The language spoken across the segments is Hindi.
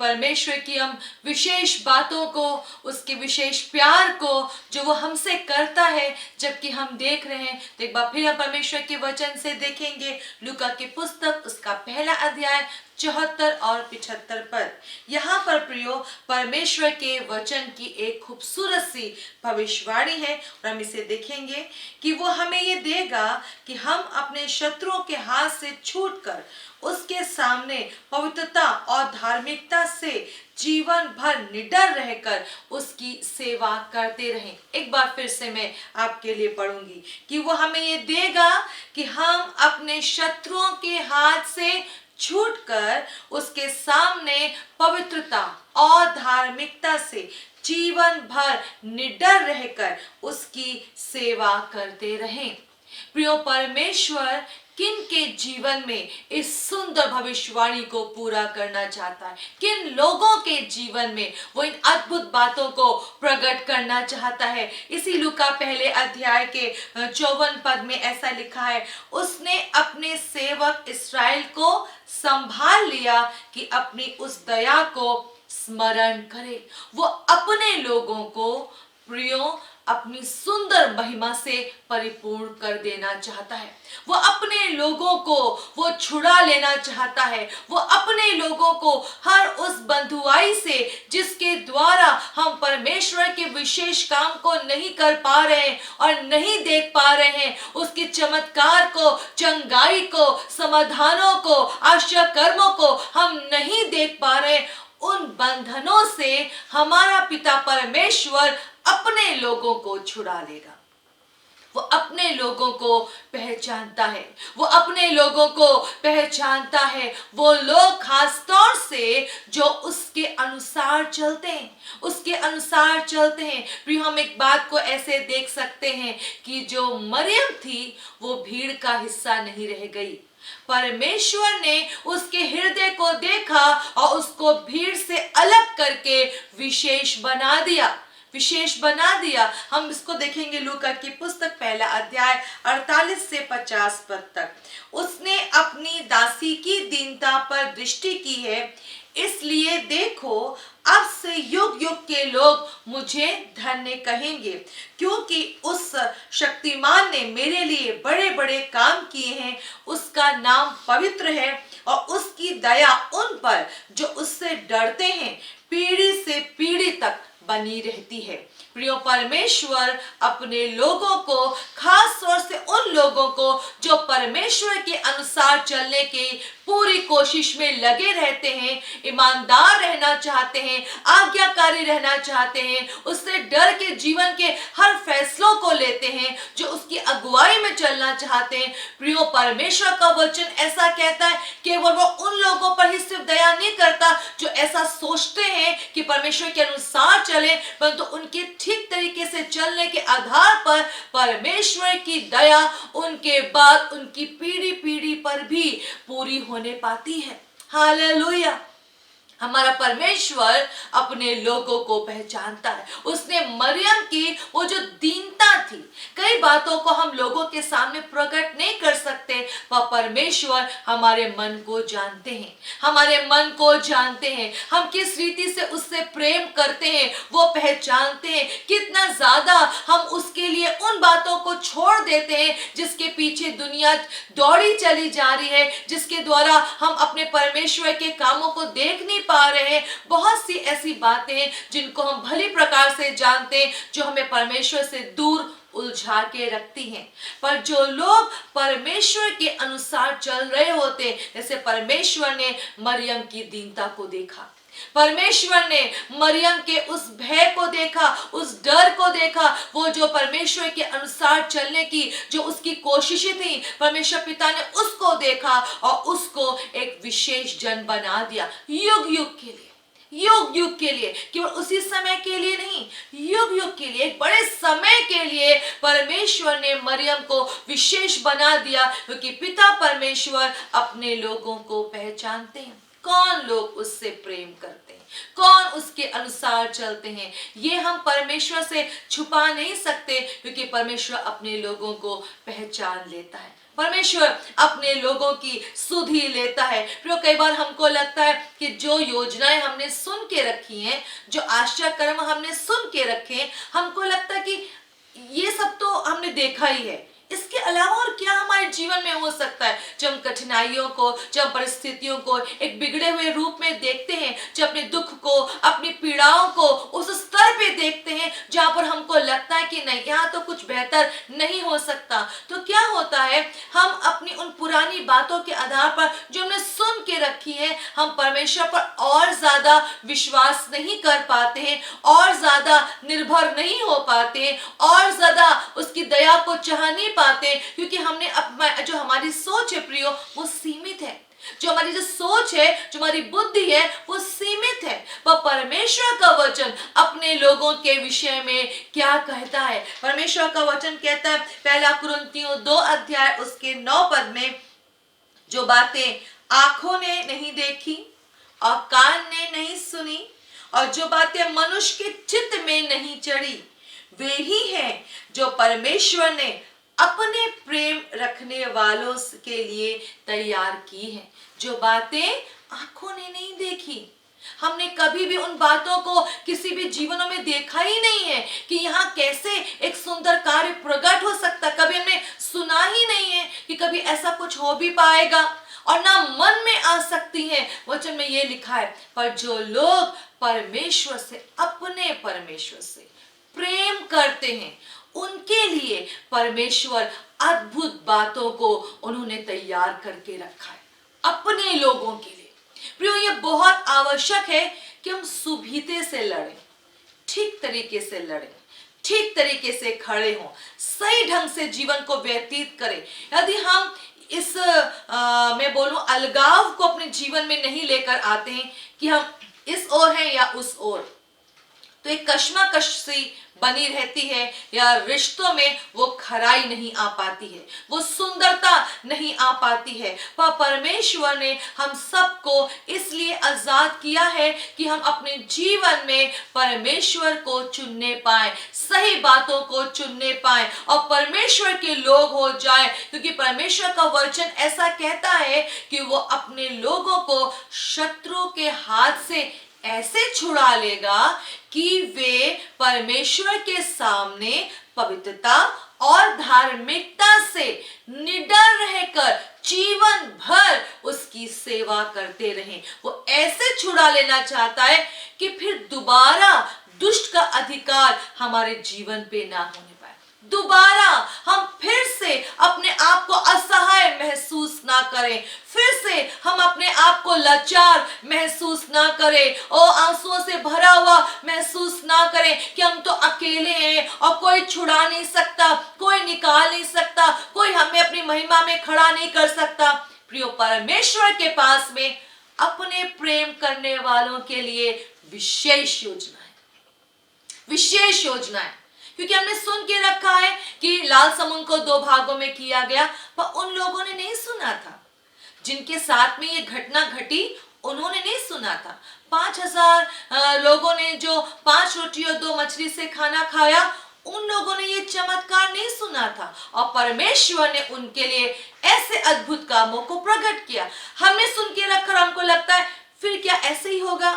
परमेश्वर की हम विशेष बातों को, उसके विशेष प्यार को जो वो हमसे करता है, जबकि हम देख रहे हैं, तो एक बार फिर हम परमेश्वर के वचन से देखेंगे लूका की पुस्तक उसका पहला अध्याय 74 और 75 पद। यहाँ पर प्रियो परमेश्वर के वचन की एक खूबसूरत सी भविष्यवाणी है और हम इसे देखेंगे कि वो हमें ये देगा कि हम अपने शत्रुओं के हाथ से छूटकर उसके सामने पवित्रता और धार्मिकता से जीवन भर निडर रहकर उसकी सेवा करते रहें। एक बार फिर से मैं आपके लिए पढ़ूंगी कि वो हमें ये देगा कि हम अपने शत्रुओं के हाथ से छूटकर उसके सामने पवित्रता और धार्मिकता से जीवन भर निडर रहकर उसकी सेवा करते रहें। प्रियो परमेश्वर किन के जीवन में इस सुंदर भविष्यवाणी को पूरा करना चाहता है, किन लोगों के जीवन में वो इन अद्भुत बातों को प्रकट करना चाहता है। इसी लूका पहले अध्याय के 54 पद में ऐसा लिखा है, उसने अपने सेवक इस्राएल को संभाल लिया कि अपनी उस दया को स्मरण करे। वो अपने लोगों को प्रियो अपनी सुंदर महिमा से परिपूर्ण कर देना चाहता है। वो अपने लोगों को वो छुड़ा लेना चाहता है। वो अपने लोगों को हर उस बंधुआई से जिसके द्वारा हम परमेश्वर के विशेष काम को नहीं कर पा रहे हैं और नहीं देख पा रहे हैं, उसके चमत्कार को, चंगाई को, समाधानों को, आश्चर्य कर्मों को हम नहीं देख पा रहे, उन बंधनों से हमारा पिता परमेश्वर अपने लोगों को छुड़ा लेगा। वो अपने लोगों को पहचानता है, वो अपने लोगों को पहचानता है। वो लोग खास तौर से जो उसके अनुसार चलते हैं, उसके अनुसार चलते हैं। फिर हम एक बात को ऐसे देख सकते हैं कि जो मरियम थी वो भीड़ का हिस्सा नहीं रह गई। परमेश्वर ने उसके हृदय को देखा और उसको भीड़ से अलग करके विशेष बना दिया, विशेष बना दिया। हम इसको देखेंगे लूका की पुस्तक पहला अध्याय 48 से 50 पद तक। उसने अपनी दासी की दीनता पर दृष्टि की है, इसलिए देखो अब से युग युग के लोग मुझे धन्य कहेंगे, क्योंकि उस शक्तिमान ने मेरे लिए बड़े बड़े काम किए हैं। उसका नाम पवित्र है और उसकी दया उन पर जो उससे डरते हैं पीढ़ी से पीढ़ी तक बनी रहती है। प्रियो परमेश्वर अपने लोगों को, खास तौर से उन लोगों को जो परमेश्वर के अनुसार चलने की पूरी कोशिश में लगे रहते हैं, ईमानदार रहना चाहते हैं, आज्ञाकारी रहना चाहते हैं, उससे डर के जीवन के हर फैसलों को लेते हैं, जो उसकी अगुवाई में चलना चाहते हैं। प्रियो परमेश्वर का वचन ऐसा कहता है केवल वो उन लोगों पर ही सिर्फ दया नहीं करता जो ऐसा सोचते हैं कि परमेश्वर के अनुसार चले, परंतु उनके ठीक तरीके से चलने के आधार पर परमेश्वर की दया उनके बाद उनकी पीढ़ी पीढ़ी पर भी पूरी होने पाती है। हालेलुया। हमारा परमेश्वर अपने लोगों को पहचानता है। उसने मरियम की वो जो दीनता थी, कई बातों को हम लोगों के सामने प्रकट नहीं कर सकते, पर परमेश्वर हमारे मन को जानते हैं, हमारे मन को जानते हैं। हम किस रीति से उससे प्रेम करते हैं वो पहचानते हैं। कितना ज्यादा हम उसके लिए उन बातों को छोड़ देते हैं जिसके पीछे दुनिया दौड़ी चली जा रही है, जिसके द्वारा हम अपने परमेश्वर के कामों को देख नहीं पा रहे हैं। बहुत सी ऐसी बातें हैं जिनको हम भली प्रकार से जानते हैं, जो हमें परमेश्वर से दूर उलझा के रखती हैं। पर जो लोग परमेश्वर के अनुसार चल रहे होते हैं, जैसे परमेश्वर ने मरियम की दीनता को देखा, परमेश्वर ने मरियम के उस भय को देखा, उस डर को देखा, वो जो परमेश्वर के अनुसार चलने की जो उसकी कोशिशें थी, परमेश्वर पिता ने उसको देखा और उसको एक विशेष जन बना दिया। युग युग के लिए, युग युग के लिए, केवल उसी समय के लिए नहीं, युग युग के लिए, एक बड़े समय के लिए परमेश्वर ने मरियम को विशेष बना दिया, क्योंकि पिता परमेश्वर अपने लोगों को पहचानते हैं। कौन लोग उससे प्रेम करते हैं, कौन उसके अनुसार चलते हैं, ये हम परमेश्वर से छुपा नहीं सकते, क्योंकि परमेश्वर अपने लोगों को पहचान लेता है। परमेश्वर अपने लोगों की सुध ही लेता है। फिर कई बार हमको लगता है कि जो योजनाएं हमने सुन के रखी हैं, जो आशा कर्म हमने सुन के रखे हैं, हमको लगता है कि ये सब तो हमने देखा ही है, इसके अलावा और क्या हमारे जीवन में हो सकता है। जब हम कठिनाइयों को, जब परिस्थितियों को एक बिगड़े हुए रूप में देखते हैं, जब अपने दुख को, अपनी पीड़ाओं को उस स्तर पे देखते हैं जहां पर हमको लगता है कि नहीं, यहाँ तो कुछ बेहतर नहीं हो सकता, तो क्या होता है, हम अपनी उन पुरानी बातों के आधार पर जो हमने सुन के रखी है, हम परमेश्वर पर और ज्यादा विश्वास नहीं कर पाते हैं, और ज्यादा निर्भर नहीं हो पाते, और ज्यादा उसकी दया को चाह नहीं पाते, क्योंकि हमने जो हमारी सोच है प्रियो, वो सीमित है। जो हमारी जो सोच है, जो हमारी बुद्धि है, वो सीमित है। पर परमेश्वर का वचन अपने लोगों के विषय में क्या कहता है? परमेश्वर का वचन कहता है, पहला कुरिन्थियों 2 अध्याय उसके 9 पद में, जो बातें आंखों ने नहीं देखी और कान ने नहीं सुनी और जो बातें मनुष्य के चित्त में नहीं चढ़ी, वे ही हैं जो परमेश्वर ने अपने प्रेम रखने वालों के लिए तैयार की है। जो बातें आंखों ने नहीं देखी, हमने कभी भी उन बातों को किसी भी जीवनों में देखा ही नहीं है कि यहाँ कैसे एक सुंदर कार्य प्रकट हो सकता, कभी हमने सुना ही नहीं है कि कभी ऐसा कुछ हो भी पाएगा, और ना मन में आ सकती है। वचन में ये लिखा है, पर जो लोग परमेश्वर से, अपने परमेश्वर से प्रेम करते हैं, उनके लिए परमेश्वर अद्भुत बातों को उन्होंने तैयार करके रखा है, अपने लोगों के लिए। प्रियो, ये बहुत आवश्यक है कि हम सुभीते से लड़ें, ठीक तरीके से लड़ें, ठीक तरीके से खड़े हों, सही ढंग से जीवन को व्यतीत करें। यदि हम इस मैं बोलूं अलगाव को अपने जीवन में नहीं लेकर आते हैं कि हम इस ओर हैं या उस ओर, तो एक कश्मकश सी बनी रहती है, या रिश्तों में वो खराई नहीं आ पाती है, वो सुंदरता नहीं आ पाती है। पर परमेश्वर ने हम सबको इसलिए आजाद किया है कि हम अपने जीवन में परमेश्वर को चुनने पाए, सही बातों को चुनने पाए और परमेश्वर के लोग हो जाए, क्योंकि परमेश्वर का वचन ऐसा कहता है कि वो अपने लोगों को शत्रु के हाथ से ऐसे छुड़ा लेगा कि वे परमेश्वर के सामने पवित्रता और धार्मिकता से निडर रहकर जीवन भर उसकी सेवा करते रहें। वो ऐसे छुड़ा लेना चाहता है कि फिर दोबारा दुष्ट का अधिकार हमारे जीवन पे ना होने पाए, दोबारा हम फिर से अपने आप को असहाय महसूस ना करें, फिर से हम अपने आप को लाचार महसूस ना करें और आंसुओं से भरा हुआ महसूस ना करें कि हम तो अकेले हैं और कोई छुड़ा नहीं सकता, कोई निकाल नहीं सकता, कोई हमें अपनी महिमा में खड़ा नहीं कर सकता। प्रियो, परमेश्वर के पास में अपने प्रेम करने वालों के लिए विशेष योजना है, विशेष योजना है। क्योंकि हमने सुन के रखा है कि लाल समुद्र को 2 भागों में किया गया, पर उन लोगों ने नहीं सुना था जिनके साथ में ये घटना घटी, उन्होंने नहीं सुना था। 5000 लोगों ने जो 5 रोटी और 2 मछली से खाना खाया, उन लोगों ने ये चमत्कार नहीं सुना था, और परमेश्वर ने उनके लिए ऐसे अद्भुत कामों को प्रकट किया। हमने सुन के रखकर हमको लगता है फिर क्या ऐसे ही होगा,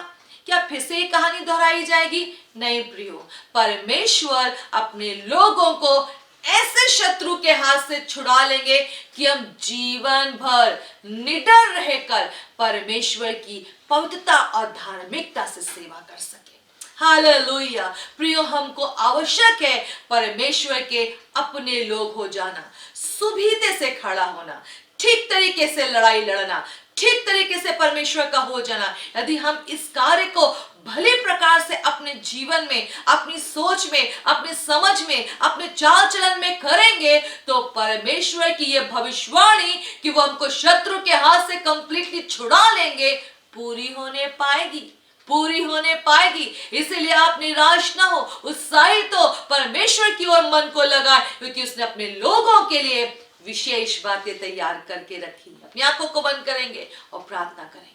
क्या फिर से ये कहानी दोहराई जाएगी? नहीं प्रियो, परमेश्वर अपने लोगों को ऐसे शत्रु के हाथ से छुड़ा लेंगे कि हम जीवन भर निडर रहकर परमेश्वर की पवित्रता और धार्मिकता से सेवा कर सके। हालेलुया। प्रियो, हमको आवश्यक है परमेश्वर के अपने लोग हो जाना, सुभीते से खड़ा होना, ठीक तरीके से लड़ाई लड़ना, ठीक तरीके से परमेश्वर का हो जाना। यदि हम इस कार्य को भले प्रकार से अपने जीवन में, अपनी सोच में, अपनी समझ में, अपने चाल चलन में करेंगे, तो परमेश्वर की यह भविष्यवाणी कि वो हमको शत्रु के हाथ से कंप्लीटली छुड़ा लेंगे, पूरी होने पाएगी, पूरी होने पाएगी। इसलिए आप निराश ना हो, उत्साहित हो, परमेश्वर की ओर मन को लगाए, क्योंकि उसने अपने लोगों के लिए विशेष बातें तैयार करके रखी। अपनी आंखों को बंद करेंगे और प्रार्थना करेंगे।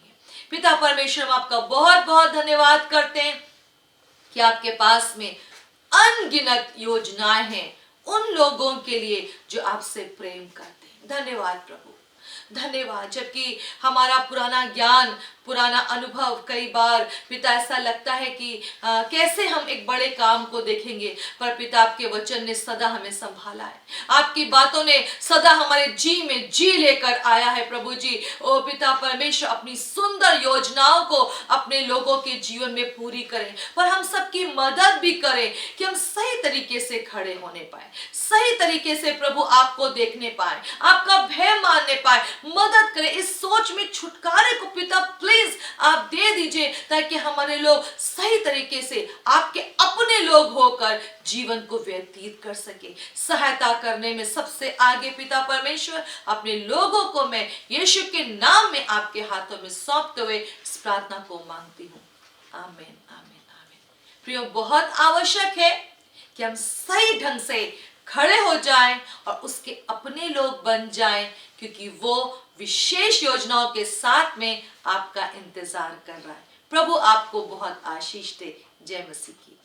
पिता परमेश्वर, हम आपका बहुत बहुत धन्यवाद करते हैं कि आपके पास में अनगिनत योजनाएं हैं उन लोगों के लिए जो आपसे प्रेम करते हैं, धन्यवाद प्रभु, धन्यवाद। जबकि हमारा पुराना ज्ञान, पुराना अनुभव, कई बार पिता ऐसा लगता है कि कैसे हम एक बड़े काम को देखेंगे, पर पिता आपके वचन ने सदा हमें संभाला है, आपकी बातों ने सदा हमारे जी में जी लेकर आया है प्रभु जी। ओ पिता परमेश्वर, अपनी सुंदर योजनाओं को अपने लोगों के जीवन में पूरी करें, पर हम सबकी मदद भी करें कि हम सही तरीके से खड़े होने पाए, सही तरीके से प्रभु आपको देखने पाए, आपका भय मानने पाए। मदद करें, इस सोच में छुटकारे को पिता प्लीज आप दे दीजिए, ताकि हमारे लोग सही तरीके से आपके अपने लोग होकर जीवन को व्यतीत कर सके। सहायता करने में सबसे आगे पिता परमेश्वर, अपने लोगों को मैं यीशु के नाम में आपके हाथों में सौंपते हुए इस प्रार्थना को मांगती हूँ। आमीन, आमीन, आमीन। प्रियो, बहुत आवश्यक है कि हम सही ढंग से खड़े हो जाएं और उसके अपने लोग बन जाएं, क्योंकि वो विशेष योजनाओं के साथ में आपका इंतजार कर रहा है। प्रभु आपको बहुत आशीष दे। जय मसीह की।